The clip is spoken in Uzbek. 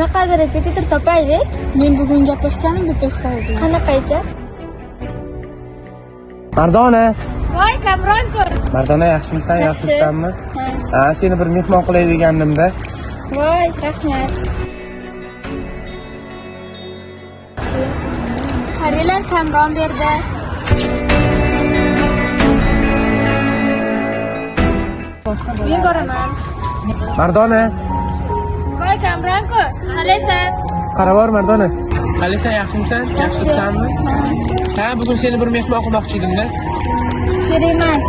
Qanaqadir repetitor topaylik. Men bugun gaplashganim bitta edi. Qanaqa ekan? Mardona. Voy, Kamron-ku. Mardona, yaxshimisan, Yaxshi. yaxshisanmi? Ha. Seni bir mehmon qilay degandim-da. Voy, rahmat. Qaranglar, Kamron berdi. Men boraman. Mardona, Voy, Kamron-ku. Qalaysan? qaravor Mardona. Qalaysan, yaxshimisan? Yaxshisanmi? Ha, bugun seni bir mehmon qilmoqchi edim-da. Kerak emas.